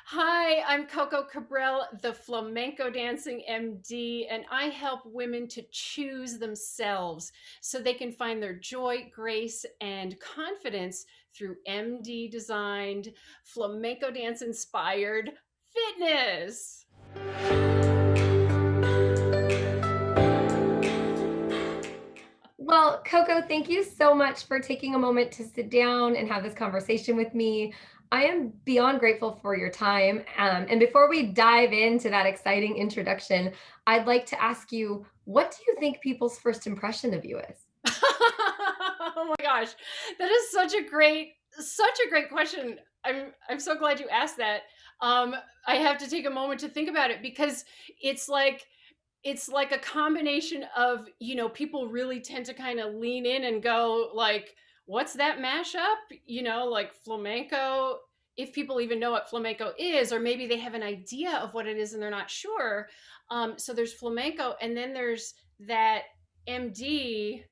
Hi, I'm Coco Cabrel, the Flamenco-Dancing MD, and I help women to choose themselves so they can find their joy, grace, and confidence through MD designed, flamenco dance inspired fitness. Well, Coco, thank you so much for taking a moment to sit down and have this conversation with me. I am beyond grateful for your time. And before we dive into that exciting introduction, I'd like to ask you, what do you think people's first impression of you is? Oh my gosh, that is such a great question. I'm so glad you asked that. Um, I have to take a moment to think about it because it's like it's like a combination of, people really tend to kind of lean in and go like, what's that mashup? Like flamenco, if people even know what flamenco is, or maybe they have an idea of what it is and they're not sure. So there's flamenco, and then there's that MD,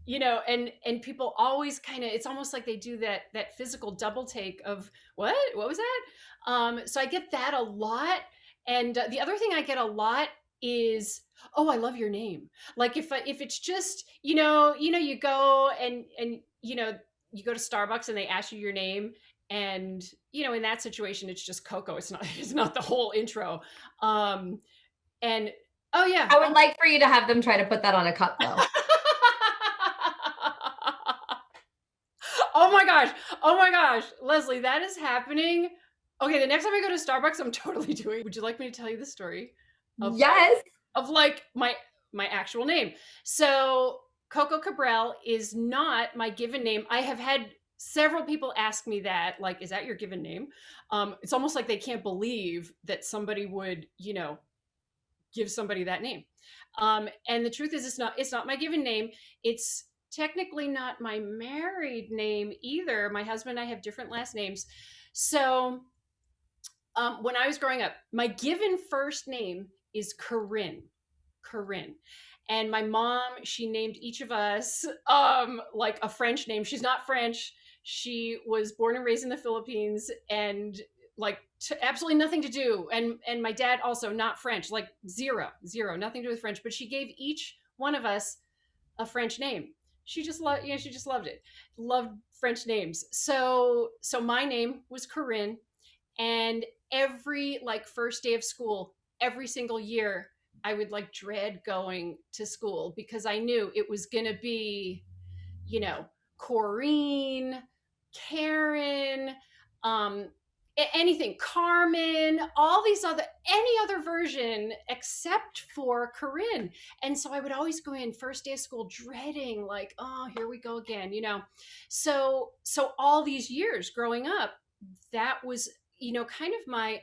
and people always kind of, it's almost like they do that physical double take of what was that. So I get that a lot. And the other thing I get a lot is, oh, I love your name. Like if it's just, you go and you go to Starbucks and they ask you your name, and in that situation it's just Coco, it's not it's not the whole intro. And oh yeah. I would like for you to have them try to put that on a cup, though. Oh my gosh. Oh my gosh. Leslie, that is happening. Okay, the next time I go to Starbucks, I'm totally doing. Would you like me to tell you the story of Yes. like my actual name? So, Coco Cabrel is not my given name. I have had several people ask me that, like, is that your given name? It's almost like they can't believe that somebody would, give somebody that name. And the truth is, it's not my given name. It's technically not my married name either. My husband and I have different last names. So when I was growing up, my given first name is Corinne. Corinne. And my mom, she named each of us like a French name. She's not French. She was born and raised in the Philippines, and like absolutely nothing to do. And my dad also not French, like zero, nothing to do with French. But she gave each one of us a French name. She just loved, she just loved it. Loved French names. So my name was Corinne, and every like first day of school, every single year, I would like dread going to school because I knew it was going to be, you know, Corrine, Karen, um, anything, Carmen, all these other, any other version except for Corinne. And so I would always go in first day of school dreading, like, oh, here we go again, So all these years growing up, that was, kind of my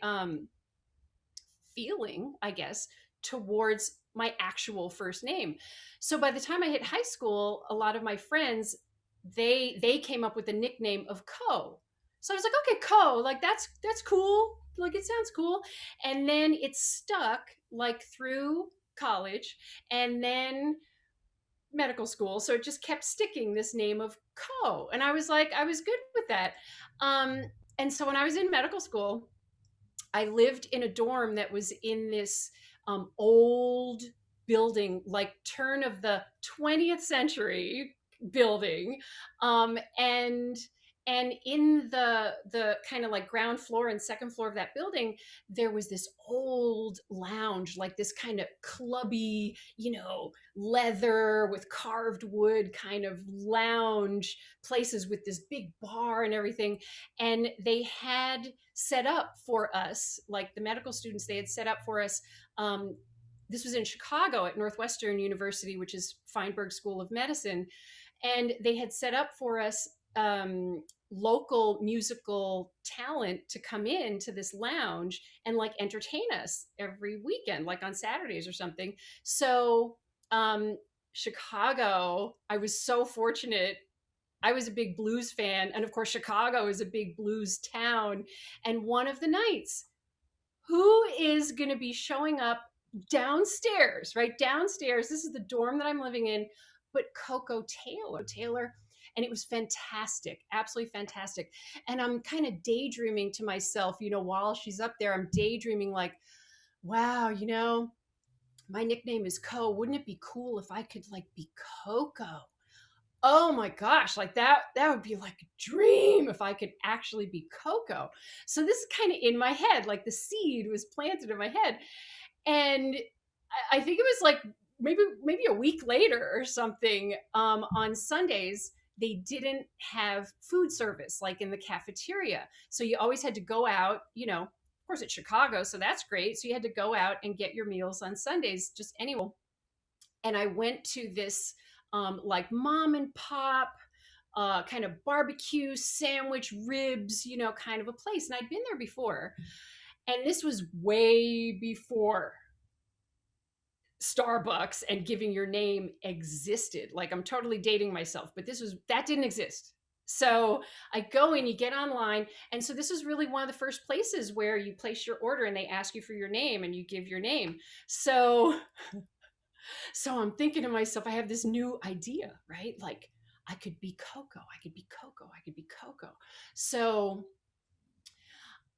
feeling, I guess, towards my actual first name. So by the time I hit high school, a lot of my friends, they came up with the nickname of Co. So I was like, okay, Co, like that's cool. Like it sounds cool. And then it stuck like through college and then medical school. So it just kept sticking, this name of Co. And I was like, I was good with that. And so when I was in medical school, I lived in a dorm that was in this old building, like turn of the 20th century building, and in the kind of like ground floor and second floor of that building, there was this old lounge, like this kind of clubby, leather with carved wood kind of lounge places with this big bar and everything. And they had set up for us, like the medical students, they had set up for us. This was in Chicago at Northwestern University, which is Feinberg School of Medicine. And they had set up for us local musical talent to come in to this lounge and like entertain us every weekend, like on Saturdays or something. So, Chicago, I was so fortunate. I was a big blues fan. And of course, Chicago is a big blues town. And one of the nights, who is going to be showing up downstairs, right? Downstairs. This is the dorm that I'm living in, but Coco Taylor. And it was fantastic, absolutely fantastic. And I'm kind of daydreaming to myself, while she's up there, I'm daydreaming like, wow, my nickname is Wouldn't it be cool if I could like be Coco? Oh my gosh, like that would be like a dream if I could actually be Coco. So this is kind of in my head, like the seed was planted in my head. And I think it was like maybe a week later or something. On Sundays, they didn't have food service like in the cafeteria. So you always had to go out, of course it's Chicago, so that's great. So you had to go out and get your meals on Sundays, just anywhere. And I went to this like mom and pop kind of barbecue sandwich ribs, kind of a place. And I'd been there before. And this was way before Starbucks and giving your name existed. Like I'm totally dating myself, but that didn't exist. So I go in, you get online. And so this is really one of the first places where you place your order and they ask you for your name and you give your name. So I'm thinking to myself, I have this new idea, right? Like I could be Coco, I could be Coco, I could be Coco. So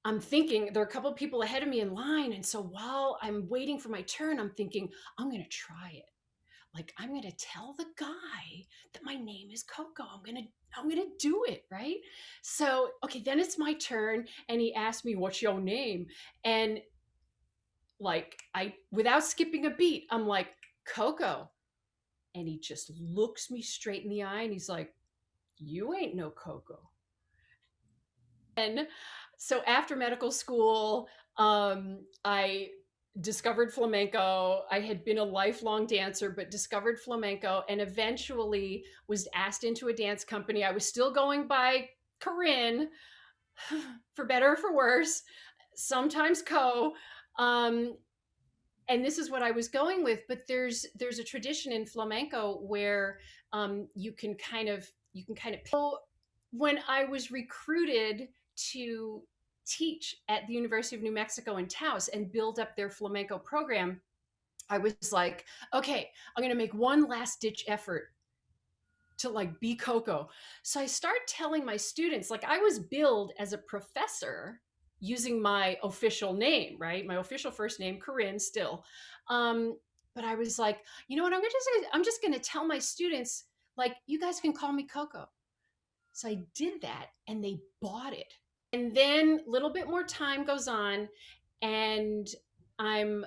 I'm thinking there are a couple of people ahead of me in line. And so while I'm waiting for my turn, I'm thinking, I'm going to try it. Like I'm going to tell the guy that my name is Coco. I'm going to do it. Right. So, okay, then it's my turn. And he asked me, what's your name? And like, without skipping a beat, I'm like, Coco. And he just looks me straight in the eye and he's like, you ain't no Coco. And so after medical school, I discovered flamenco. I had been a lifelong dancer, but discovered flamenco and eventually was asked into a dance company. I was still going by Corinne, for better or for worse, sometimes Um, and this is what I was going with. But there's a tradition in flamenco where you can kind of when I was recruited to teach at the University of New Mexico in Taos and build up their flamenco program, I was like, okay, I'm going to make one last ditch effort to like be Coco. So I start telling my students, like I was billed as a professor using my official name, right? My official first name, Corinne, still. But I was like, you know what? I'm just going to tell my students, like, you guys can call me Coco. So I did that and they bought it. And then a little bit more time goes on and I'm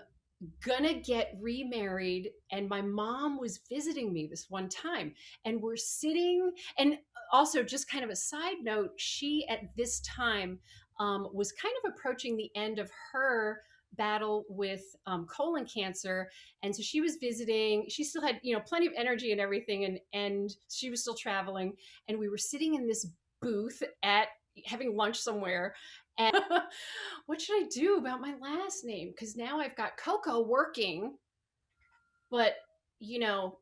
gonna get remarried. And my mom was visiting me this one time and we're sitting. And also, just kind of a side note, she at this time was kind of approaching the end of her battle with colon cancer, and so she was visiting. She still had plenty of energy and everything, and she was still traveling, and we were sitting in this booth at having lunch somewhere. And what should I do about my last name? Because now I've got Coco working, but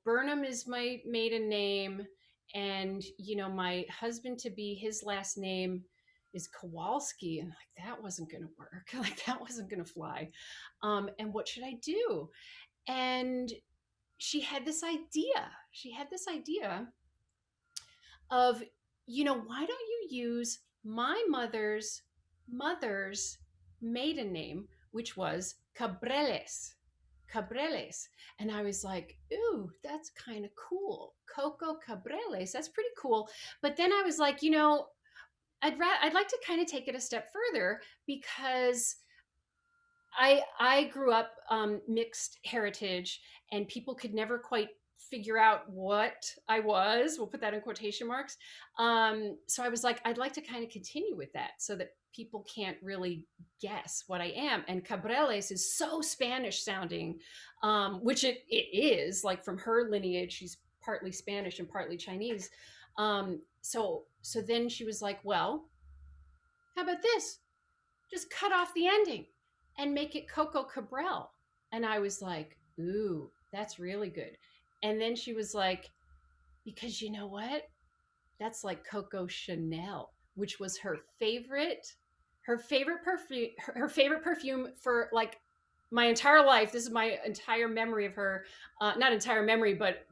Burnham is my maiden name, and my husband to be, his last name is Kowalski, and like that wasn't going to work. Like that wasn't going to fly. And what should I do? And she had this idea. She had this idea of, why don't you use my mother's maiden name, which was Cabreles. Cabreles. And I was like, ooh, that's kind of cool. Coco Cabreles. That's pretty cool. But then I was like, I'd like to kind of take it a step further, because I grew up mixed heritage, and people could never quite figure out what I was. We'll put that in quotation marks. So I was like, I'd like to kind of continue with that so that people can't really guess what I am. And Cabreles is so Spanish sounding, which it is. Like from her lineage, she's partly Spanish and partly Chinese. So then she was like, well, how about this? Just cut off the ending and make it Coco Cabrel. And I was like, ooh, that's really good. And then she was like, because you know what? That's like Coco Chanel, which was her favorite perfume for like my entire life. This is my entire memory of her. Not entire memory, but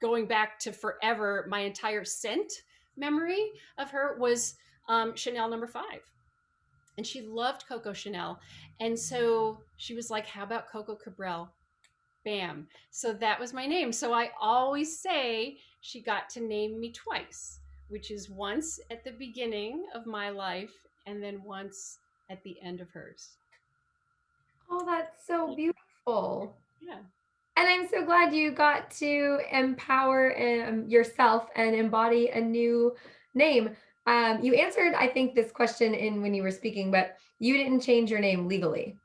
going back to forever, my entire scent memory of her was Chanel number 5. And she loved Coco Chanel. And so she was like, how about Coco Cabrel? Bam. So that was my name. So I always say she got to name me twice, which is once at the beginning of my life and then once at the end of hers. Oh, that's so beautiful. Yeah. And I'm so glad you got to empower yourself and embody a new name. You answered, I think, this question in when you were speaking, but you didn't change your name legally.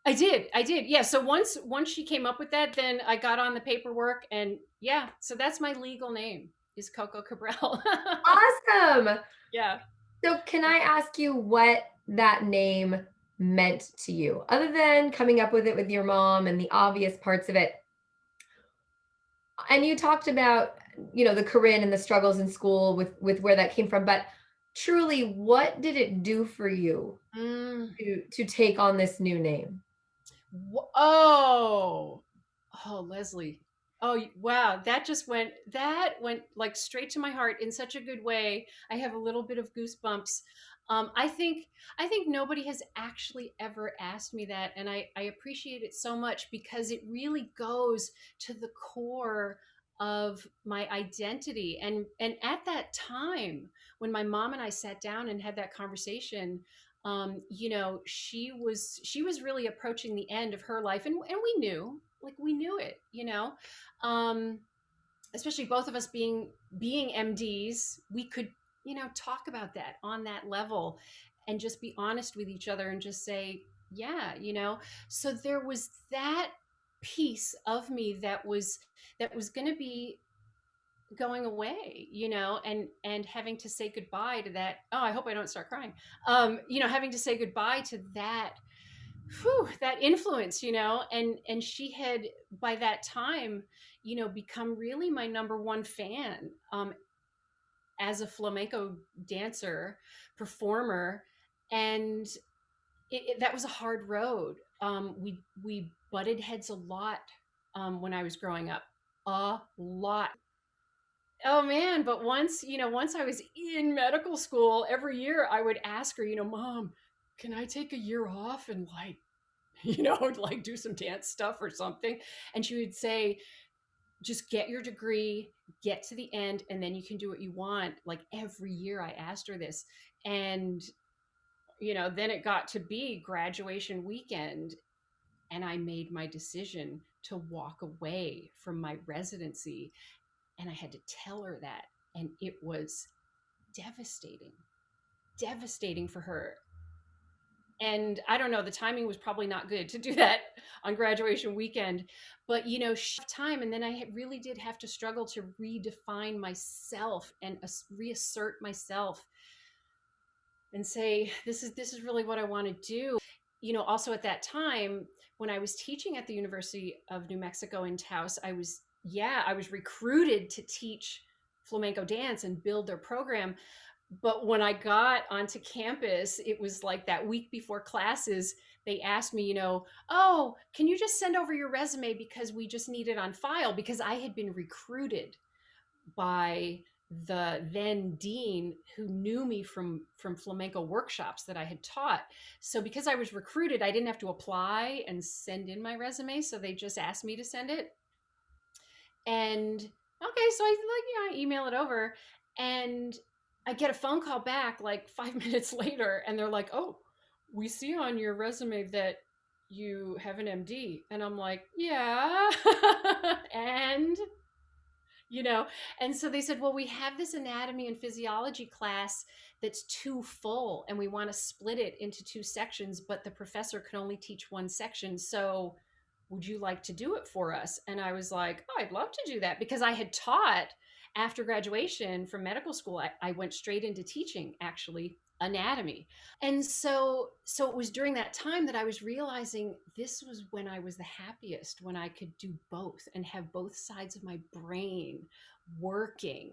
I did. I did. Yeah. So once she came up with that, then I got on the paperwork and yeah, so that's my legal name is Coco Cabrel. Awesome. Yeah. So, can I ask you what that name meant to you, other than coming up with it with your mom and the obvious parts of it? And you talked about, the Corinne and the struggles in school with where that came from, but truly, what did it do for you Mm. to take on this new name? Oh, oh, Leslie. Oh, wow. That went like straight to my heart in such a good way. I have a little bit of goosebumps. I think nobody has actually ever asked me that. And I appreciate it so much because it really goes to the core of my identity. And at that time, when my mom and I sat down and had that conversation, she was really approaching the end of her life, and we knew it, um, especially both of us being MDs, we could talk about that on that level, and just be honest with each other and just say, yeah, so there was that piece of me that was going to be going away, and having to say goodbye to that. Oh, I hope I don't start crying. Having to say goodbye to that, that influence, and she had by that time, become really my number one fan, as a flamenco dancer, performer, and that was a hard road. We butted heads a lot, when I was growing up, a lot. Oh man, but once I was in medical school, every year I would ask her, Mom, can I take a year off and like, like do some dance stuff or something? And she would say, just get your degree, get to the end, and then you can do what you want. Like every year I asked her this. And, then it got to be graduation weekend, and I made my decision to walk away from my residency, and I had to tell her that. And it was devastating, devastating for her. And I don't know, the timing was probably not good to do that on graduation weekend. But, time. And then I really did have to struggle to redefine myself and reassert myself and say, this is really what I want to do. Also at that time, when I was teaching at the University of New Mexico in Taos, I was recruited to teach flamenco dance and build their program. But when I got onto campus, it was like that week before classes, they asked me, oh, can you just send over your resume because we just need it on file, because I had been recruited by the then dean, who knew me from flamenco workshops that I had taught. So because I was recruited, I didn't have to apply and send in my resume, so they just asked me to send it. And okay, so I email it over, and I get a phone call back like 5 minutes later, and they're like, "Oh, we see on your resume that you have an MD," and I'm like, "Yeah," and you know and so they said, well, we have this anatomy and physiology class that's too full, and we want to split it into two sections, but the professor can only teach one section, so would you like to do it for us? And I was like, oh, I'd love to do that, because I had taught after graduation from medical school. I went straight into teaching, actually, anatomy. And so it was during that time that I was realizing this was when I was the happiest, when I could do both and have both sides of my brain working.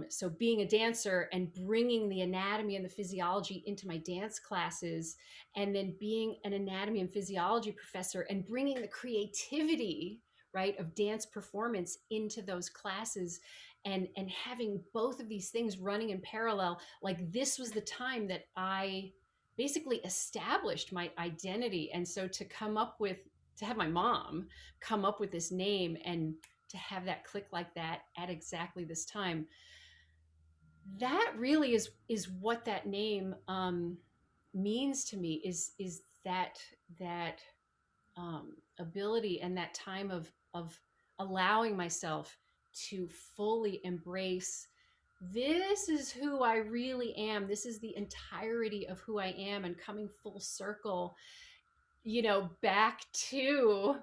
So being a dancer and bringing the anatomy and the physiology into my dance classes, and then being an anatomy and physiology professor and bringing the creativity, right, of dance performance into those classes, and having both of these things running in parallel. Like, this was the time that I basically established my identity. And so to have my mom come up with this name, and to have that click like that at exactly this time, that really is what that name means to me, is that ability, and that time of allowing myself to fully embrace, this is who I really am. This is the entirety of who I am, and coming full circle, back to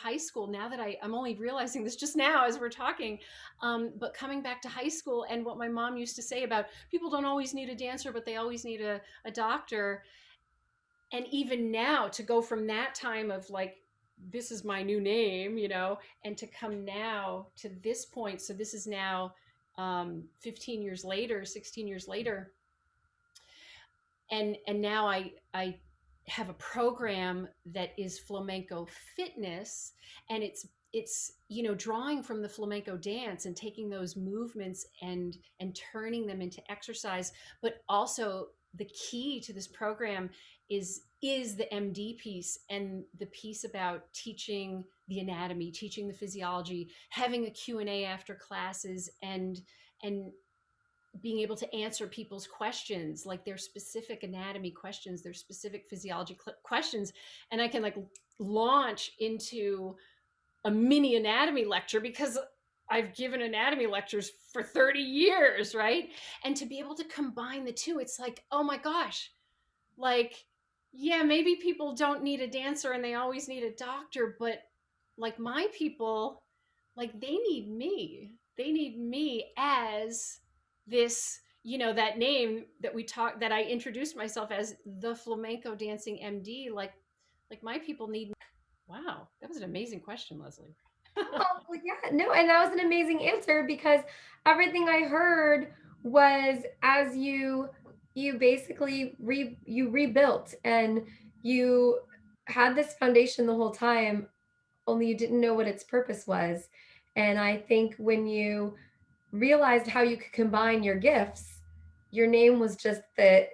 high school. Now that I'm only realizing this just now as we're talking, but coming back to high school, and what my mom used to say about people don't always need a dancer, but they always need a doctor. And even now, to go from that time of like, this is my new name, and to come now to this point. So this is now 15 years later, 16 years later, and now I have a program that is flamenco fitness, and it's drawing from the flamenco dance and taking those movements and turning them into exercise. But also, the key to this program is the MD piece, and the piece about teaching the anatomy, teaching the physiology, having a Q&A after classes, and being able to answer people's questions, like their specific anatomy questions, their specific physiology questions. And I can like launch into a mini anatomy lecture, because I've given anatomy lectures for 30 years, right? And to be able to combine the two, it's like, oh my gosh, like, yeah, maybe people don't need a dancer and they always need a doctor, but like, my people, like, they need me. They need me as this, that name that that I introduced myself as, the flamenco dancing MD. Like my people need me. Wow, that was an amazing question, Leslie. Oh, well, yeah, no, and that was an amazing answer because everything I heard was as you basically you rebuilt and you had this foundation the whole time, only you didn't know what its purpose was. And I think when you realized how you could combine your gifts, your name was just the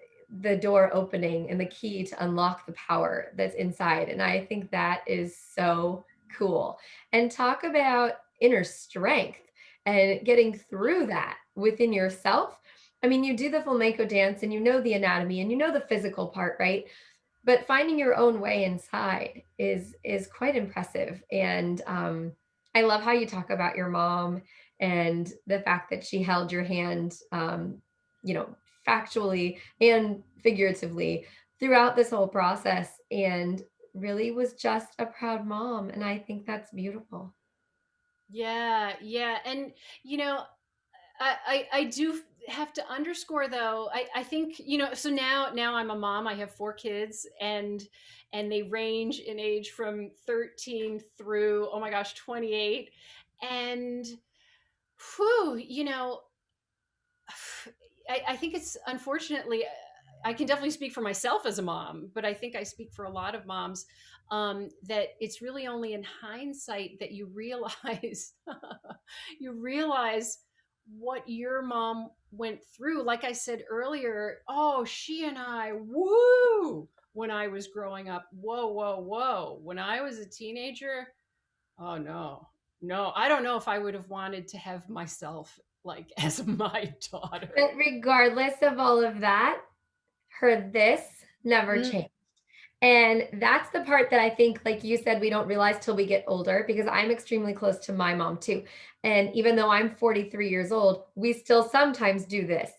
door opening and the key to unlock the power that's inside. And I think that is so cool. And talk about inner strength and getting through that within yourself. I mean, you do the flamenco dance and you know the anatomy and you know the physical part, right? But finding your own way inside is quite impressive. And I love how you talk about your mom and the fact that she held your hand, you know, factually and figuratively throughout this whole process, and really was just a proud mom. And I think that's beautiful. Yeah, yeah. And I do have to underscore, though, I think, so now I'm a mom. I have 4 kids, and they range in age from 13 through, oh my gosh, 28. And whew, I think it's, unfortunately, I can definitely speak for myself as a mom, but I think I speak for a lot of moms, that it's really only in hindsight that you realize you realize what your mom went through. Like I said earlier, oh, she and I, woo, when I was growing up, whoa, whoa, whoa. When I was a teenager, oh no, no, I don't know if I would have wanted to have myself like as my daughter. But regardless of all of that, her this never Mm. changed. And that's the part that I think, like you said, we don't realize till we get older, because I'm extremely close to my mom too. And even though I'm 43 years old, we still sometimes do this,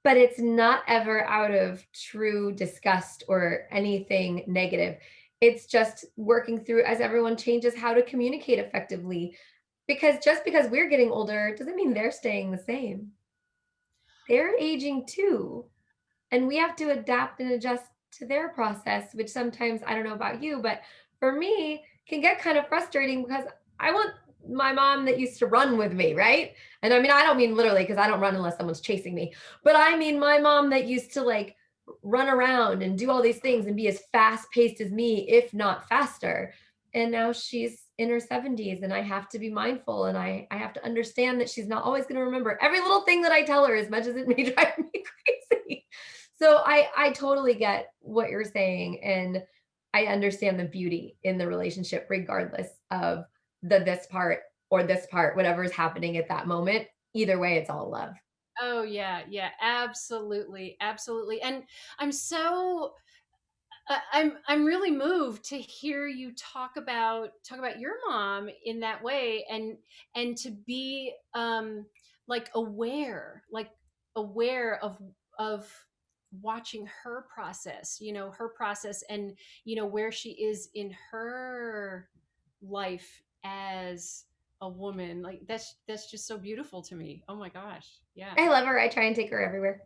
but it's not ever out of true disgust or anything negative. It's just working through, as everyone changes, how to communicate effectively. Because just because we're getting older doesn't mean they're staying the same. They're aging too. And we have to adapt and adjust to their process, which sometimes, I don't know about you, but for me can get kind of frustrating because I want my mom that used to run with me, right? And I mean, I don't mean literally, because I don't run unless someone's chasing me, but I mean my mom that used to like run around and do all these things and be as fast paced as me, if not faster. and now she's in her 70s, and I have to be mindful, and I have to understand that she's not always going to remember every little thing that I tell her, as much as it may drive me crazy. So I totally get what you're saying, and I understand the beauty in the relationship regardless of the this part or this part, whatever is happening at that moment. Either way, it's all love. Oh yeah, yeah, absolutely, absolutely. And I'm so I'm really moved to hear you talk about your mom in that way, and to be like aware of watching her process, her process, and where she is in her life as a woman. Like that's just so beautiful to me. Oh my gosh. Yeah. I love her. I try and take her everywhere.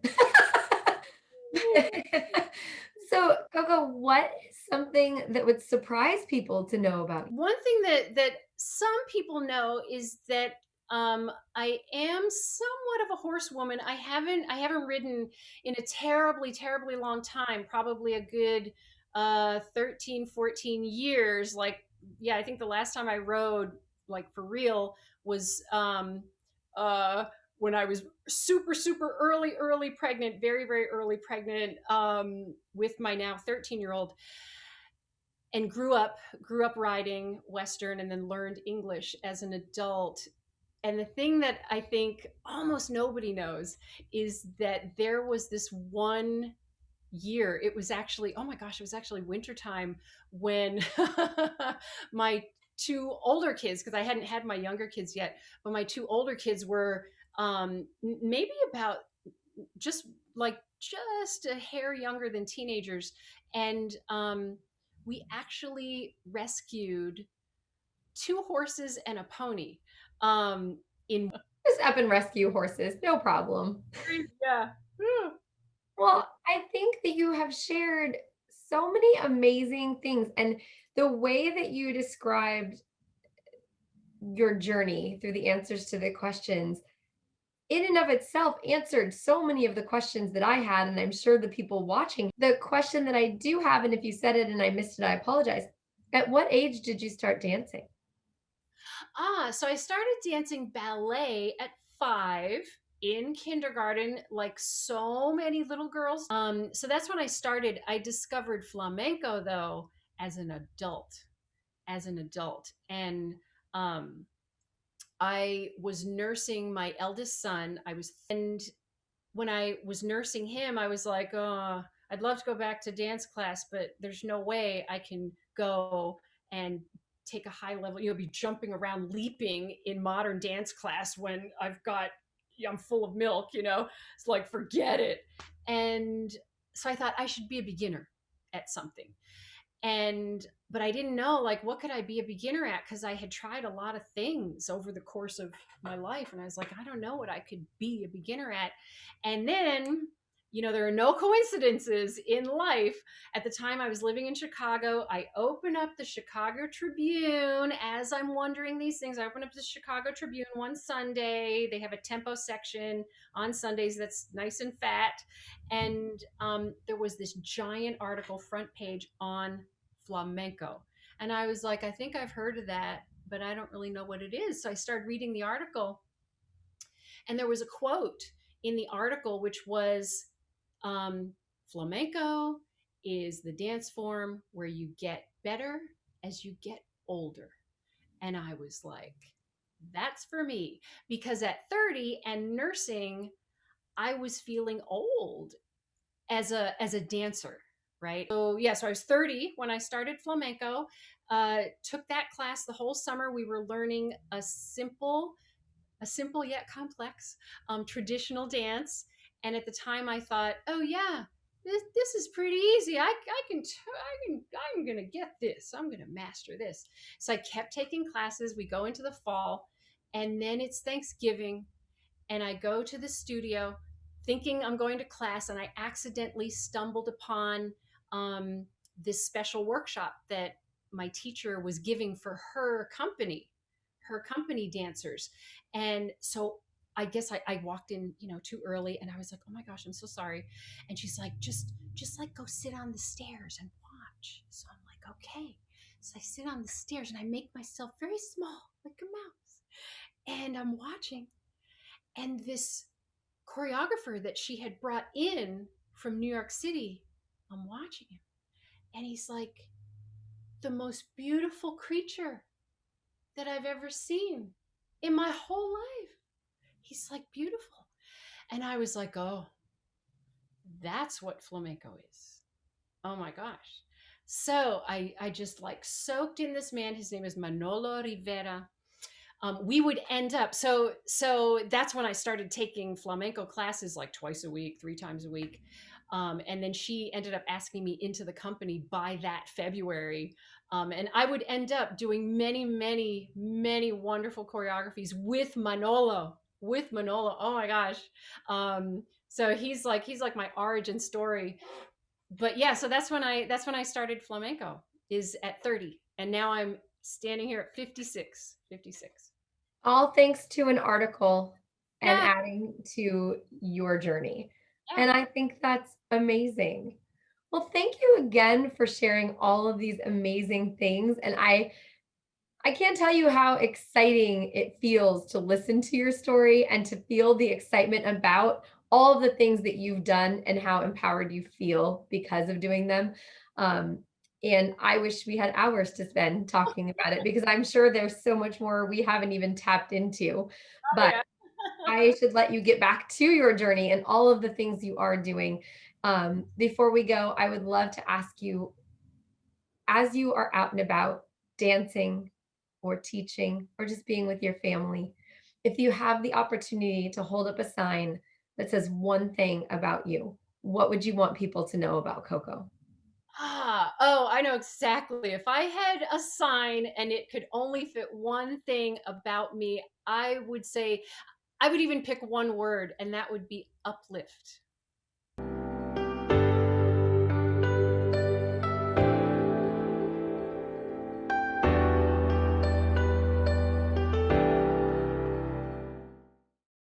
So, Coco, what is something that would surprise people to know about you? One thing that some people know is that I am somewhat of a horsewoman. I haven't ridden in a terribly long time, probably a good 13, 14 years. Like, yeah, I think the last time I rode, like for real, was uh when I was super early pregnant, very early pregnant, with my now 13-year-old, and grew up riding Western, and then learned English as an adult. And the thing that I think almost nobody knows is that there was this one year. It was actually, oh my gosh, it was actually wintertime when my two older kids, because I hadn't had my younger kids yet, but my two older kids were maybe about just just a hair younger than teenagers. And we actually rescued two horses and a pony in Just up and rescue horses, no problem. yeah. Well, I think that you have shared so many amazing things, and the way that you described your journey through the answers to the questions, in and of itself, answered so many of the questions that I had, and I'm sure the people watching. The question that I do have, and if you said it and I missed it, I apologize. At what age did you start dancing? So I started dancing ballet at 5 in kindergarten, like so many little girls. So that's when I started. I discovered flamenco though as an adult, and um, I was nursing my eldest son. And when I was nursing him, I was like, oh, I'd love to go back to dance class, but there's no way I can go and take a high level, be jumping around, leaping in modern dance class when I'm full of milk, It's like, forget it. And so I thought I should be a beginner at something. But I didn't know, like, what could I be a beginner at, because I had tried a lot of things over the course of my life, and I was like, I don't know what I could be a beginner at. And then, there are no coincidences in life. At the time I was living in Chicago, I open up the Chicago Tribune. As I'm wondering these things, I open up the Chicago Tribune one Sunday. They have a tempo section on Sundays that's nice and fat. And there was this giant article, front page, on flamenco. And I was like, I think I've heard of that, but I don't really know what it is. So I started reading the article, and there was a quote in the article which was, flamenco is the dance form where you get better as you get older. And I was like, that's for me. Because at 30 and nursing, I was feeling old as a dancer, right? So yeah, so I was 30 when I started flamenco. Took that class the whole summer. We were learning a simple yet complex traditional dance. And at the time, I thought, oh yeah, this is pretty easy. I'm gonna get this. I'm gonna master this. So I kept taking classes. We go into the fall, and then it's Thanksgiving, and I go to the studio thinking I'm going to class, and I accidentally stumbled upon this special workshop that my teacher was giving for her company dancers. And so I guess I walked in, too early, and I was like, oh my gosh, I'm so sorry. And she's like, just like go sit on the stairs and watch. So I'm like, okay. So I sit on the stairs and I make myself very small, like a mouse. And I'm watching. And this choreographer that she had brought in from New York City, I'm watching him. And he's like the most beautiful creature that I've ever seen in my whole life. He's like beautiful. And I was like, oh, that's what flamenco is. Oh my gosh. So I just like soaked in this man. His name is Manolo Rivera. We would end up, so that's when I started taking flamenco classes like twice a week, 3 times a week. And then she ended up asking me into the company by that February. And I would end up doing many, many, many wonderful choreographies with Manolo. With Manolo, oh my gosh! So he's like my origin story. But yeah, so that's when I started flamenco, is at 30, and now I'm standing here at 56. 56. All thanks to an article and Yeah, adding to your journey. yeah. And I think that's amazing. Well, thank you again for sharing all of these amazing things. And I can't tell you how exciting it feels to listen to your story and to feel the excitement about all of the things that you've done and how empowered you feel because of doing them. Um, and I wish we had hours to spend talking about it because I'm sure there's so much more we haven't even tapped into. Oh But yeah. I should let you get back to your journey and all of the things you are doing. Before we go, I would love to ask you, as you are out and about dancing or teaching or just being with your family, if you have the opportunity to hold up a sign that says one thing about you, what would you want people to know about Coco? Oh, I know exactly. If I had a sign and it could only fit one thing about me, I would say, I would even pick one word, and that would be uplift.